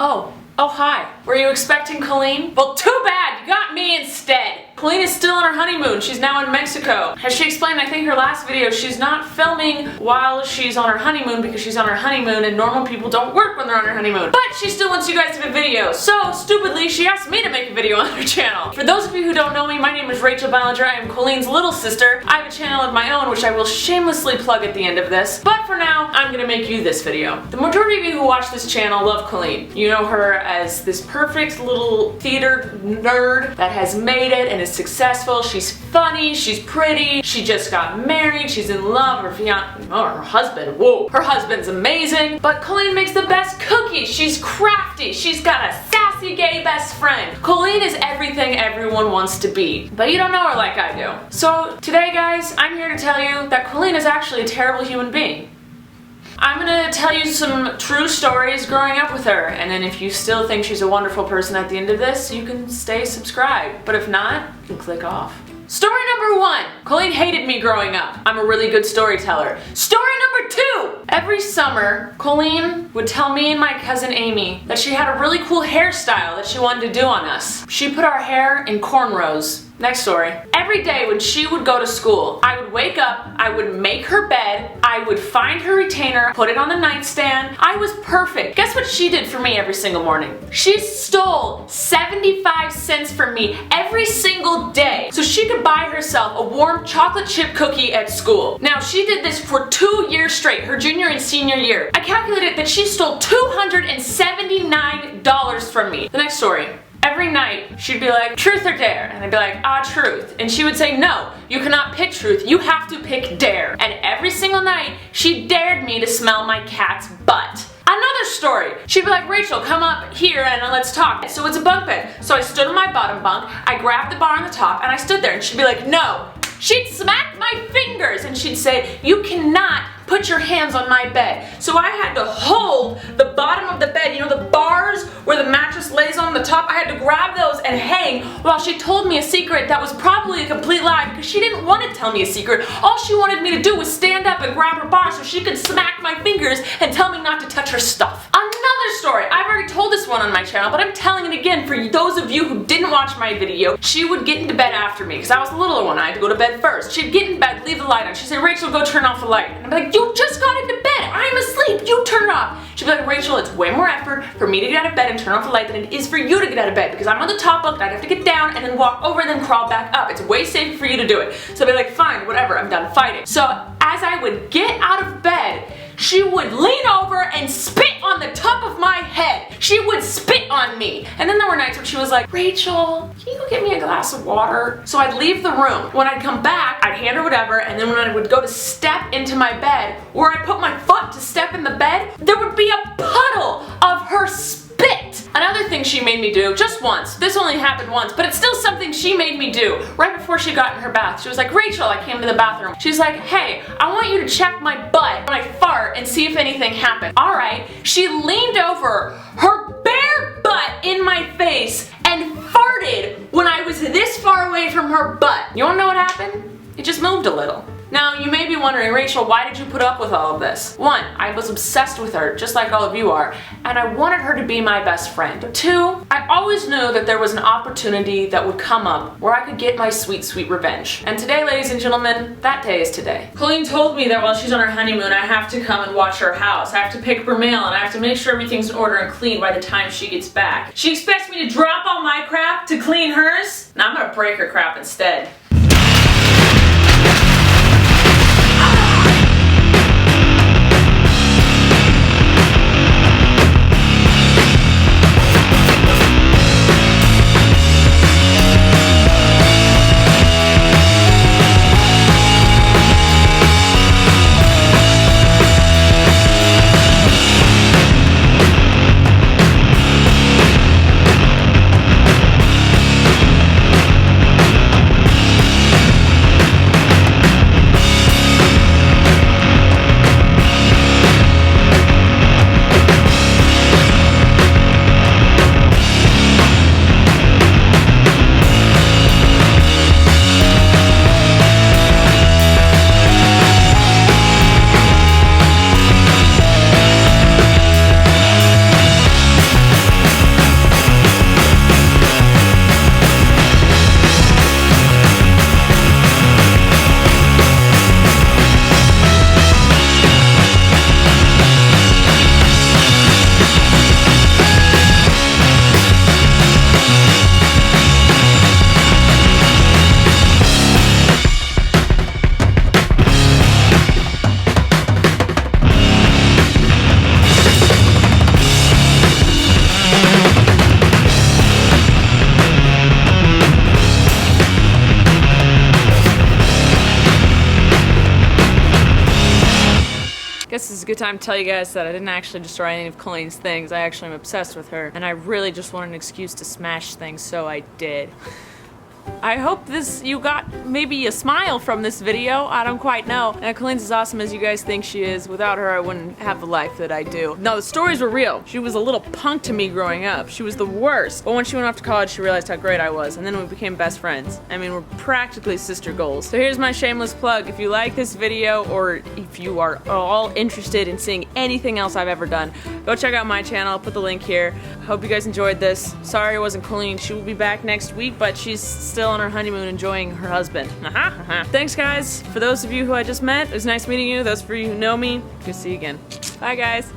Oh hi. Were you expecting Colleen? Well, too bad, you got me instead. Colleen is still on her honeymoon. She's now in Mexico. As she explained, I think her last video, she's not filming while she's on her honeymoon because she's on her honeymoon and normal people don't work when they're on her honeymoon. But she still wants you guys to have a video. So, stupidly, she asked me to make a video on her channel. For those of you who don't know me, my name is Rachel Ballinger. I am Colleen's little sister. I have a channel of my own, which I will shamelessly plug at the end of this. But for now, I'm gonna make you this video. The majority of you who watch this channel love Colleen. You know her as this perfect little theater nerd that has made it and is successful. She's funny, she's pretty, she just got married, she's in love, her husband, whoa, her husband's amazing. But Colleen makes the best cookies, she's crafty, she's got a sassy gay best friend. Colleen is everything everyone wants to be, but you don't know her like I do. So today guys, I'm here to tell you that Colleen is actually a terrible human being. I'm gonna tell you some true stories growing up with her, and then if you still think she's a wonderful person at the end of this, you can stay subscribed. But if not, you can click off. Story number 1. Colleen hated me growing up. I'm a really good storyteller. Story number 2. Every summer, Colleen would tell me and my cousin Amy that she had a really cool hairstyle that she wanted to do on us. She put our hair in cornrows. Next story. Every day when she would go to school, I would wake up, I would make her bed, I would find her retainer, put it on the nightstand. I was perfect. Guess what she did for me every single morning? She stole 75 cents from me every single day so she could buy herself a warm chocolate chip cookie at school. Now she did this for 2 years straight, her junior and senior year. I calculated that she stole $279 from me. The next story. Every night, she'd be like, truth or dare? And I'd be like, truth. And she would say, no, you cannot pick truth, you have to pick dare. And every single night, she dared me to smell my cat's butt. Another story. She'd be like, Rachel, come up here and let's talk. So it's a bunk bed. So I stood on my bottom bunk, I grabbed the bar on the top, and I stood there, and she'd be like, no. She'd smack my fingers, and she'd say, you cannot put your hands on my bed. So I had to hold the bottom of the bed, you know, the bars where the mattress lays on the top. I had to grab those and hang while she told me a secret that was probably a complete lie because she didn't want to tell me a secret. All she wanted me to do was stand up and grab her bar so she could smack my fingers and tell me not to touch her stuff. Another story. I've already told this one on my channel, but I'm telling it again for those of you who didn't watch my video. She would get into bed after me because I was the little one. I had to go to bed first. She'd get in bed, leave the light on. She'd say, Rachel, go turn off the light. And I'd be like, you just got into bed. I'm asleep. You turn it off. She'd be like, Rachel, it's way more effort for me to get out of bed and turn off the light than it is for you to get out of bed because I'm on the top bunk and I'd have to get down and then walk over and then crawl back up. It's way safer for you to do it. So I'd be like, fine, whatever, I'm done fighting. So as I would get out of bed, she would lean over and spit on the top of my head. She would spit on me. And then there were nights when she was like, Rachel, can you go get me a glass of water? So I'd leave the room. When I'd come back, I'd hand her whatever, and then when I would go to step into my bed, where I put my foot to step in the bed, there would be a puddle of her spit. Another thing she made me do, just once, this only happened once, but it's still something she made me do right before she got in her bath. She was like, Rachel, I came to the bathroom. She's like, hey, I want you to check my butt when I fart and see if anything happened. Alright, she leaned over her bare butt in my face and farted when I was this far away from her butt. You wanna know what happened? It just moved a little. Now, you may be wondering, Rachel, why did you put up with all of this? 1, I was obsessed with her, just like all of you are, and I wanted her to be my best friend. 2, I always knew that there was an opportunity that would come up where I could get my sweet, sweet revenge. And today, ladies and gentlemen, that day is today. Colleen told me that while she's on her honeymoon, I have to come and watch her house. I have to pick up her mail, and I have to make sure everything's in order and clean by the time she gets back. She expects me to drop all my crap to clean hers? Now I'm gonna break her crap instead. guess this is a good time to tell you guys that I didn't actually destroy any of Colleen's things. I actually am obsessed with her, and I really just wanted an excuse to smash things, so I did. I hope you got maybe a smile from this video. I don't quite know. And Colleen's as awesome as you guys think she is. Without her, I wouldn't have the life that I do. No, the stories were real. She was a little punk to me growing up. She was the worst. But when she went off to college, she realized how great I was. And then we became best friends. I mean, we're practically sister goals. So here's my shameless plug. If you like this video, or if you are all interested in seeing anything else I've ever done, go check out my channel. I'll put the link here. Hope you guys enjoyed this. Sorry it wasn't Colleen. She will be back next week, but she's still on her honeymoon enjoying her husband. Thanks guys. For those of you who I just met, it was nice meeting you. Those for you who know me, good to see you again. Bye guys.